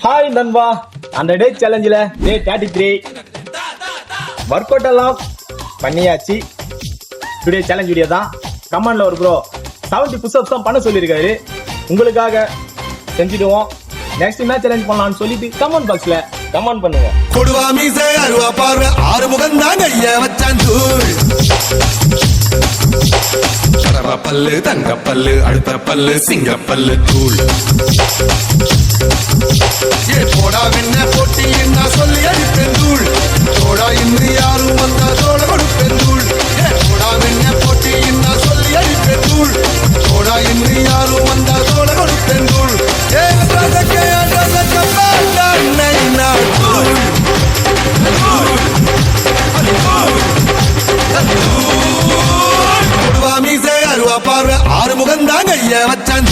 Hi நண்பா, அந்த டே சேலஞ்சில் டே 33 work out எல்லாம் பண்ணியாச்சு. டுடே சேலஞ்ச் வீடியோ தான். கமெண்ட்ல ஒரு ப்ரோ 70 புஷ்அப்ஸ் தான் பண்ண சொல்லியிருக்காரு. உங்களுக்காக செஞ்சுடுவோம். நெக்ஸ்ட் என்ன சேலஞ்ச் பண்ணலாம்னு சொல்லிட்டு கமெண்ட் பாக்ஸ்ல கமெண்ட் பண்ணுங்க. கொடுவா மீசை அருவா பார்வை ஆறு முகம் தான் ஐயா வச்சான் தூள். கடவா பல்லு தங்க பல்லு அடுத்த பல்லு சிங்க பல்லு தூள். ஏ போடா வெண்ண போட்டி என்ன சொல்லி அடிப்பேன் தூள். போடா இன்று யாரும் வந்தா தோட கொடுப்பேன் தூள். ஏ போடா வெண்ண போட்டி என்ன சொல்லி அடிப்பேன் தூள். போடா இன்று யாரும் வந்தா தோட கொடுப்பேன் தூள். ஏ பார்வை ஆறு முகம் தாங்க ஐயா வச்சான்